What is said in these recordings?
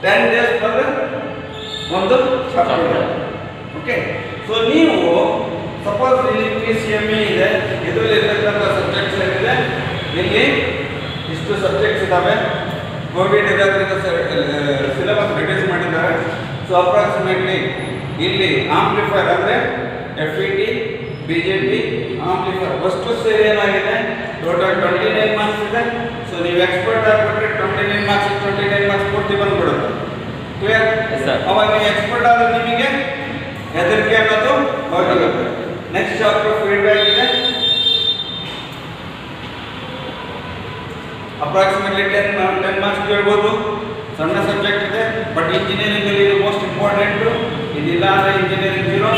10 days per ಒಂದು chapter. Okay, so ನೀವು suppose ಇಲ್ಲಿ PCME ಇದೆ, ಇದರಲ್ಲಿ ಇರತಕ್ಕಂಥ ಸಬ್ಜೆಕ್ಟ್ಸ್ ಏನಿದೆ, ಇಲ್ಲಿ ಇಷ್ಟು ಸಬ್ಜೆಕ್ಟ್ಸ್ ಇದ್ದಾವೆ. ಕೋವಿಡ್ ಇರೋದ್ರಿಂದ ಸಿಲೆಬಸ್ ರಿಡ್ಯೂಸ್ ಮಾಡಿದ್ದಾರೆ. ಸೊ ಅಪ್ರಾಕ್ಸಿಮೇಟ್ಲಿ ಇಲ್ಲಿ ಆಂಪ್ಲಿಫೈರ್ ಅಂದರೆ FET, BJT, ಆಂಪ್ಲಿಫೈರ್ ಅಷ್ಟು ಸೇರಿ ಏನಾಗಿದೆ ಟೋಟಲ್ 29 ಮಾರ್ಕ್ಸ್ ಇದೆ. ಸೊ ನೀವು ಎಕ್ಸ್ಪರ್ಟ್ ಆಗಿಬಿಟ್ರೆ 29 ಮಾರ್ಕ್ಸ್ 29 ಮಾರ್ಕ್ಸ್ ಪೂರ್ತಿ ಬಂದ್ಬಿಡುತ್ತೆ. ಕ್ಲಿಯರ್? ಅವಾಗ ನೀವು ಎಕ್ಸ್ಪರ್ಟ್ ಆದ್ರೆ ನಿಮಗೆ ಹೆದರಿಕೆ ಅನ್ನೋದು ಹೊರಟೋಗುತ್ತೆ. ನೆಕ್ಸ್ಟ್ ಚಾಪ್ಟರ್ ಫೀಡ್ಬ್ಯಾಕ್ ಇದೆ. ಅಪ್ರಾಕ್ಸಿಮೇಟ್ಲಿ 10 ಮಾರ್ಕ್ಸ್ ಕೇಳ್ಬೋದು. ಸಣ್ಣ ಸಬ್ಜೆಕ್ಟ್ ಇದೆ, ಬಟ್ ಇಂಜಿನಿಯರಿಂಗ್ ಅಲ್ಲಿ ಇದು ಮೋಸ್ಟ್ ಇಂಪಾರ್ಟೆಂಟ್. ಇದಿಲ್ಲ ಅಂದ್ರೆ ಇಂಜಿನಿಯರಿಂಗ್ 0.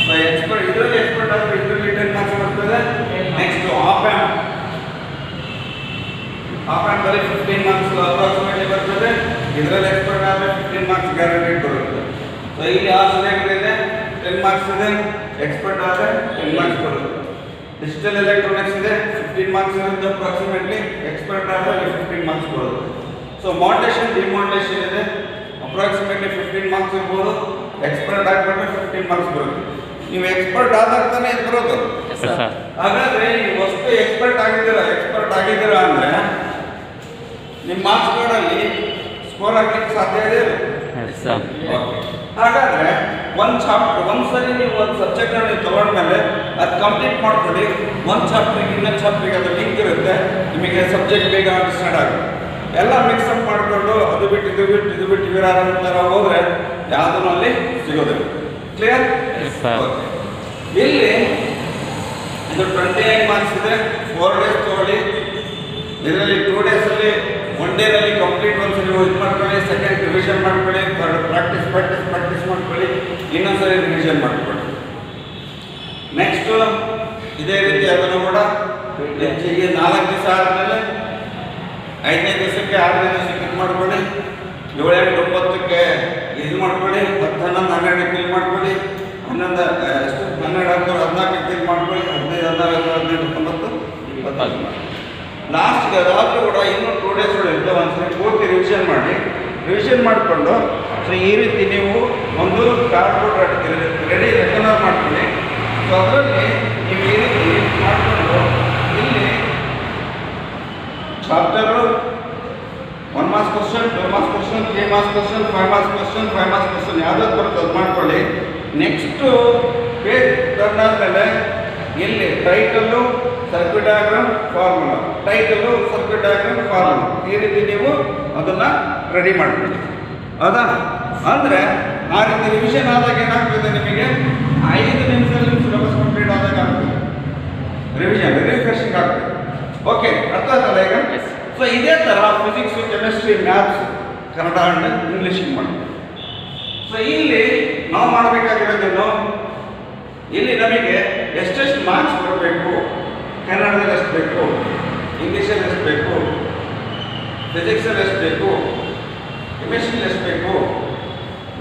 ಸೊ ಎಕ್ಸ್ಪರ್ಟ್ ಇದರಲ್ಲಿ ಎಕ್ಸ್ಪರ್ಟ್ ಆದ್ರೆ ಇದರಲ್ಲಿ 10 ಮಾರ್ಕ್ಸ್ ಬರ್ತದೆ. ನೆಕ್ಸ್ಟ್ ಆಪ್ ಆ್ಯಂಪ್ ಅಲ್ಲಿ 15 ಮಾರ್ಕ್ಸ್ ಅಪ್ರಾಕ್ಸಿಮೇಟ್ಲಿ ಬರ್ತದೆ. ಇದರಲ್ಲಿ ಎಕ್ಸ್ಪರ್ಟ್ ಆದರೆ 15 ಮಾರ್ಕ್ಸ್ ಗ್ಯಾರಂಟಿಡ್ ಬರುತ್ತೆ. ಸೊ ಇಲ್ಲಿ 6 ಸಬ್ಜೆಕ್ಟ್ಗಳಿದೆ, 10 ಮಾರ್ಕ್ಸ್ ಇದೆ. ಎಕ್ಸ್ಪರ್ಟ್ ಆದರೆ 10 ಮಾರ್ಕ್ಸ್ ಬರುತ್ತೆ. ಡಿಜಿಟಲ್ ಎಲೆಕ್ಟ್ರಾನಿಕ್ಸ್ ಇದೆ, 15 ಮಾರ್ಕ್ಸ್ ಇರುತ್ತೆ ಅಪ್ರಾಕ್ಸಿಮೇಟ್ಲಿ. ಎಕ್ಸ್ಪರ್ಟ್ ಆದರೆ 15 ಮಾರ್ಕ್ಸ್ ಬರುತ್ತೆ. ಸೊ ಮಾಡ್ಯುಲೇಷನ್ ಡಿಮಾಡ್ಯುಲೇಷನ್ ಇದೆ, ಅಪ್ರಾಕ್ಸಿಮೇಟ್ಲಿ 15 ಮಾರ್ಕ್ಸ್ ಇರ್ಬೋದು. ಎಕ್ಸ್ಪರ್ಟ್ ಆಗಿಬಿಟ್ರೆ 15 ಮಾರ್ಕ್ಸ್ ಬರುತ್ತೆ. ನೀವು ಎಕ್ಸ್ಪರ್ಟ್ ಆದಾಗ ತಾನೇ ಇದು ಬರೋದು. ಹಾಗಾದ್ರೆ ಈ ವಸ್ತು ಎಕ್ಸ್ಪರ್ಟ್ ಆಗಿದ್ದೀರಾ ಅಂದರೆ ನಿಮ್ಮ ಮಾರ್ಕ್ಸ್ ಕಾರ್ಡಲ್ಲಿ ಸ್ಕೋರ್ ಹಾಕ್ಲಿಕ್ಕೆ ಸಾಧ್ಯ ಇದೆ. ಹಾಗಾದ್ರೆ ಒಂದು ಚಾಪ್ಟರ್ ಒಂದ್ಸರಿ ನೀವು ಒಂದು ಸಬ್ಜೆಕ್ಟ್ ನೀವು ತಗೊಂಡ್ಮೇಲೆ ಅದು ಕಂಪ್ಲೀಟ್ ಮಾಡ್ಕೊಳ್ಳಿ. ಒಂದು ಚಾಪ್ಟ್ರಿಗೆ ಇನ್ನೊಂದು ಚಾಪ್ಟ್ರಿಗೆ ಅದು ಲಿಂಕ್ ಇರುತ್ತೆ. ನಿಮಗೆ ಸಬ್ಜೆಕ್ಟ್ ಬೇಗ ಅಂಡರ್ಸ್ಟ್ಯಾಂಡ್ ಆಗುತ್ತೆ. ಎಲ್ಲ ಮಿಕ್ಸಪ್ ಮಾಡಿಕೊಂಡು ಅದು ಬಿಟ್ಟು ಇದು ಬಿಟ್ಟು ಇವೆರ ಹೋದ್ರೆ ಯಾವುದೂ ಅಲ್ಲಿ ಸಿಗೋದಿಲ್ಲ. ಕ್ಲಿಯರ್? ಇಲ್ಲಿ ಇದು 28 ಮಾರ್ಕ್ಸ್ ಇದೆ. 4 ಡೇಸ್ ತಗೊಳ್ಳಿ. ಇದರಲ್ಲಿ 2 ಡೇಸಲ್ಲಿ 1 ಡೇನಲ್ಲಿ ಕಂಪ್ಲೀಟ್ ಒಂದ್ಸರಿ ಇದು ಮಾಡ್ಕೊಳ್ಳಿ, ಸೆಕೆಂಡ್ ರಿವಿಷನ್ ಮಾಡ್ಕೊಳ್ಳಿ, ಪ್ರಾಕ್ಟೀಸ್ ಮಾಡ್ಕೊಳ್ಳಿ, ಇನ್ನೊಂದ್ಸರಿ ರಿವಿಷನ್ ಮಾಡ್ಕೊಳ್ಳಿ. ನೆಕ್ಸ್ಟು ಇದೇ ರೀತಿ ಅದನ್ನು ಕೂಡ ಹೆಚ್ಚಿಗೆ 4 ದಿವಸ ಆದಮೇಲೆ 5ನೇ ದಿವಸಕ್ಕೆ 6ನೇ ದಿವಸಕ್ಕೆ ಇದು ಮಾಡ್ಕೊಳ್ಳಿ. 7, 8, 9ಕ್ಕೆ ಇದು ಮಾಡ್ಕೊಳ್ಳಿ. 10, 11, 12 ಕ್ಲೀನ್ ಮಾಡ್ಕೊಳ್ಳಿ. 11, 12, 14 ಕ್ಲೀನ್ ಮಾಡ್ಕೊಳ್ಳಿ. 15, 16, 17, 18, 19 ಲಾಸ್ಟ್ಗೆ ಅದಾದರೂ ಕೂಡ ಇನ್ನೂ 2 ಡೇಸ್ ಇರುತ್ತೆ. ಒಂದ್ಸರಿ ಪೂರ್ತಿ ರಿವಿಷನ್ ಮಾಡಿಕೊಂಡು ಸೊ ಈ ರೀತಿ ನೀವು ಒಂದು ಕಾರ್ಡ್ಬೋರ್ಡ್ ರೆಡಿ ರೆಕನರ್ ಮಾಡ್ಕೊಳ್ಳಿ. ಸೊ ಅದರಲ್ಲಿ ನೀವು ಈ ರೀತಿ ಮಾಡಿಕೊಂಡು ಇಲ್ಲಿ chapter 1 marks question, 2 marks question, 3 marks question, 5 marks question, 5 marks question ಯಾವ್ದಾದ್ರು ಬರುತ್ತೆ ಅದು ಮಾಡ್ಕೊಳ್ಳಿ. ನೆಕ್ಸ್ಟು ಪೇಜ್ ಟರ್ನ್ ಆದಮೇಲೆ ಇಲ್ಲಿ title, circuit diagram, formula, title, circuit diagram, formula, ಈ ರೀತಿ ನೀವು ಅದನ್ನು ರೆಡಿ ಮಾಡ್ಕೊಳ್ಳಿ. ಹೌದಾ? ಅಂದರೆ ಆ ರೀತಿ ರಿವಿಷನ್ ಆದಾಗ ಏನಾಗ್ತದೆ, ನಿಮಗೆ 5 ನಿಮಿಷದಲ್ಲಿ ಸಿಲೆಬಸ್ ಕಂಪ್ಲೀಟ್ ಆದಾಗ ಆಗ್ತದೆ. ರಿಫ್ರೆಶಿಂಗ್ ಆಗ್ತದೆ. ಓಕೆ, ಅರ್ಥ ಆಯ್ತಲ್ಲ ಈಗ? ಸೊ ಇದೇ ಥರ physics, chemistry, maths, Kannada and ಇಂಗ್ಲೀಷಿಗೆ ಮಾಡ್ತೀವಿ. ಸೊ ಇಲ್ಲಿ ನಾವು ಮಾಡಬೇಕಾಗಿರೋದೇನು, ಇಲ್ಲಿ ನಮಗೆ ಎಷ್ಟೆಷ್ಟು ಮಾರ್ಕ್ಸ್ ಬರಬೇಕು, ಕನ್ನಡದಲ್ಲಿ ಎಷ್ಟು ಬೇಕು, ಇಂಗ್ಲೀಷಲ್ಲಿ ಎಷ್ಟು ಬೇಕು, ಫಿಸಿಕ್ಸಲ್ಲಿ ಎಷ್ಟು ಬೇಕು, ಕೆಮಿಸ್ಟ್ರಿಯಲ್ಲಿ ಎಷ್ಟು ಬೇಕು,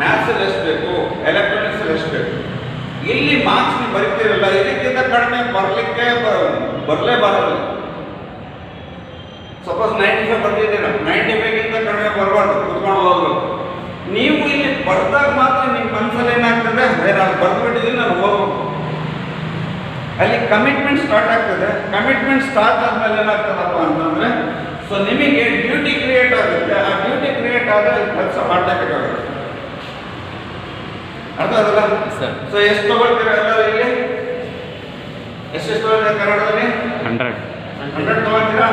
ಮ್ಯಾಥ್ಸಲ್ಲಿ ಎಷ್ಟು ಬೇಕು, ಎಲೆಕ್ಟ್ರಾನಿಕ್ಸಲ್ಲಿ ಎಷ್ಟು ಬೇಕು. ಇಲ್ಲಿ ಮಾರ್ಕ್ಸ್ ನೀವು ಬರೀತೀರಲ್ಲ, ಇದಕ್ಕಿಂತ ಕಡಿಮೆ ಬರಲೇಬಾರದು. ಸಪೋಸ್ 95 ಬರ್ತಿದ್ದೀರ, 95ಗಿಂತ ಕಡಿಮೆ ಬರಬಾರ್ದು, ಕುತ್ಕೊಂಡು ಹೋಗ್ಬೇಕು. ನೀವು ಇಲ್ಲಿ ಬರ್ದಾಗ ಮಾತ್ರ ನಿಮ್ಮ ಮನಸ್ಸಲ್ಲಿ ಏನಾಗ್ತದೆ, ನಾನು ಬರೆದ್ಬಿಟ್ಟಿದ್ದೀನಿ, ನಾನು ಹೋಗ್ಬೇಕು. ಅಲ್ಲಿ ಕಮಿಟ್ಮೆಂಟ್ ಸ್ಟಾರ್ಟ್ ಆಗ್ತದೆ. ಕಮಿಟ್ಮೆಂಟ್ ಸ್ಟಾರ್ಟ್ ಆದ್ಮೇಲೆ ಏನಾಗ್ತದಪ್ಪ ಅಂತಂದರೆ, ಸೊ ನಿಮಗೆ ಡ್ಯೂಟಿ ಕ್ರಿಯೇಟ್ ಆಗುತ್ತೆ. ಆ ಡ್ಯೂಟಿ ಕ್ರಿಯೇಟ್ ಆದರೆ ಕೆಲಸ ಮಾಡಲೇಬೇಕಾಗುತ್ತೆ. ಅರ್ಥ ಅದಲ್ಲ? ಸೊ ಎಷ್ಟು ತಗೊಳ್ತೀರಾ ಎಲ್ಲರೂ ಇಲ್ಲಿ? ಎಷ್ಟು ತಗೊಳ್ತೀರಾ ಕನ್ನಡದಲ್ಲಿ? 100 ತಗೊಳ್ತೀರಾ?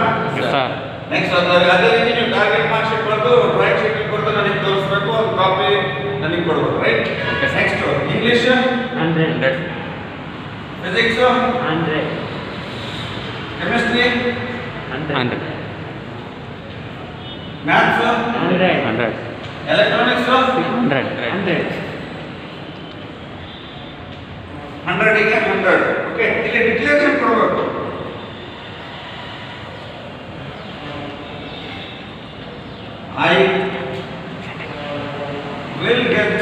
ನೆಕ್ಸ್ಟ್ ಅದೇ ರೀತಿ ನೀವು ಟಾರ್ಗೆಟ್ ಮಾರ್ಕ್ ಶೀಟ್ ಬರೆದು ಡ್ರಾಯಿಂಗ್ ಶೀಟ್ ಬರೆದು ನನಗೆ ತೋರಿಸ್ಬೇಕು, ಒಂದು ಕಾಪಿ ನನಗೆ ಕೊಡ್ಬೇಕು. Right? Next English 100, physics 100, chemistry 100, maths 100, electronics 100. 100ಗೆ 100. Okay, ಇಲ್ಲಿ ಡಿಕ್ಲೇರೇಷನ್ ಕೊಡಬೇಕು. I will get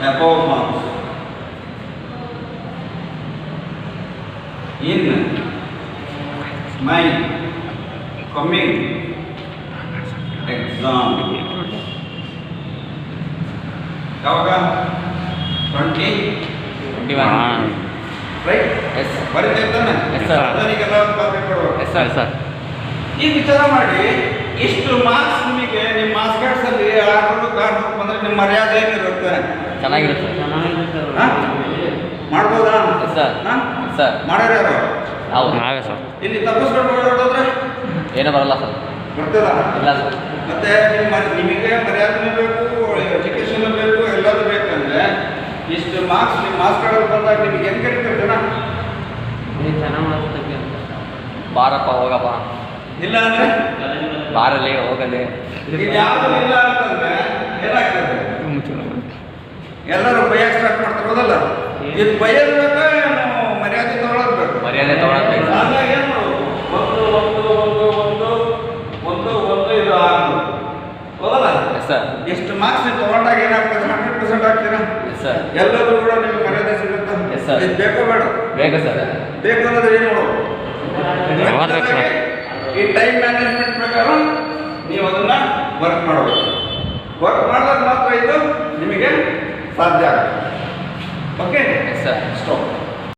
above marks in my coming ಹಾಂ ರೈಟ್ ಎಸ್ ಬರೀತಾನೆ Yes, sir. ನನಗೆಲ್ಲ ಕಾಪಿ ಕೊಡಬೇಕು ಎಸ್ ಸರ್ ಸರ್ ಈ ವಿಚಾರ ಮಾಡಿ ಇಷ್ಟು ಮಾರ್ಕ್ಸ್ ನಿಮಗೆ ನಿಮ್ಮ ಮಾರ್ಕ್ಸ್ ಕಾರ್ಡ್ಸ್ ಅಲ್ಲಿ 600 ಬಂದ್ರೆ ನಿಮ್ಮ ಮರ್ಯಾದೆ ಏನಿರುತ್ತೆ ಚೆನ್ನಾಗಿರುತ್ತೆ ಹಾ? ಮಾಡ್ಬೋದಾ ಎಸ್ ಸರ್ ಹಾ? ಎಸ್ ಸರ್ ಮಾಡೋರು ಯಾರು ಹೌದು ನಾವೇ ಸರ್ ಇಲ್ಲಿ ತಪ್ಪಿಸ್ಕೊಂಡು ಓಡಾಡೋದ್ರೆ ಏನೂ ಬರಲ್ಲ ಸರ್ ಬರ್ತದ ಇಲ್ಲ ಸರ್ ಮತ್ತೆ ನಿಮಗೆ ಮರ್ಯಾದೆನೂ ಬೇಕು ಎಜುಕೇಶನ್ ಬೇಕು ಎಲ್ಲದೂ ಬೇಕಂದ್ರೆ ಇಷ್ಟು ಮಾರ್ಕ್ಸ್ ನಿಮ್ಮ ಮಾರ್ಕ್ಸ್ ಕಾರ್ಡಲ್ಲಿ ಬಂದಾಗ ನಿಮಗೆ ಹೆಂಗೆ ಕರೀತಾರೆ ಜನ ಬಾರಪ್ಪ ಹೋಗಪ್ಪ ಇಲ್ಲ ಅಂದ್ರೆ ಬಾರಲ್ಲಿ ಹೋಗಲಿ ಇದು ಯಾವುದು ಇಲ್ಲ ಅಂತಂದ್ರೆ ಏನಾಗ್ತದೆ ಎಲ್ಲರೂ ಬೈಯಕ್ಕೆ ಸ್ಟಾರ್ಟ್ ಮಾಡ್ತಾರೆ ಹೌದಲ್ಲ ಇದು ಬೈಯೋದು ಬೇಕಾ ಏನು ಮರ್ಯಾದೆ ತಗೊಳ್ಳೋದು ಬೇಕು ಮರ್ಯಾದೆ ತಗೊಳಬೇಕು ಹಾಗಾಗಿ ಏನು ಮಾಡೋದು ಒಂದು ಒಂದು ಒಂದು ಒಂದು ಒಂದು ಒಂದು ಇದು 600 ಹೌದಲ್ಲ ಎಸ್ ಸರ್ ಎಷ್ಟು ಮಾರ್ಕ್ಸ್ ನೀವು ತಗೊಂಡಾಗ ಏನಾಗ್ತದೆ 100% ಆಗ್ತೀರಾ ಎಸ್ ಸರ್ ಎಲ್ಲರೂ ಕೂಡ ನಿಮಗೆ ಮರ್ಯಾದೆ ಸಿಗುತ್ತೆ Yes, sir. ಇದು ಬೇಕೋ ಬೇಡ ಬೇಕು ಸರ್ ಬೇಕು ಅನ್ನೋದು ಏನು ಮಾಡೋದು ಮಾಡ್ಬೇಕು sir. ಈ ಟೈಮ್ ಮ್ಯಾನೇಜ್ಮೆಂಟ್ ಪ್ರಕಾರ ನೀವು ಅದನ್ನ ವರ್ಕ್ ಮಾಡಬೇಕು ವರ್ಕ್ ಮಾಡಿದಾಗ ಮಾತ್ರ ಇದು ನಿಮಗೆ ಸಾಧ್ಯ ಆಗುತ್ತೆ ಓಕೆ ಎಸ್ ಸರ್ ಸ್ಟಾಪ್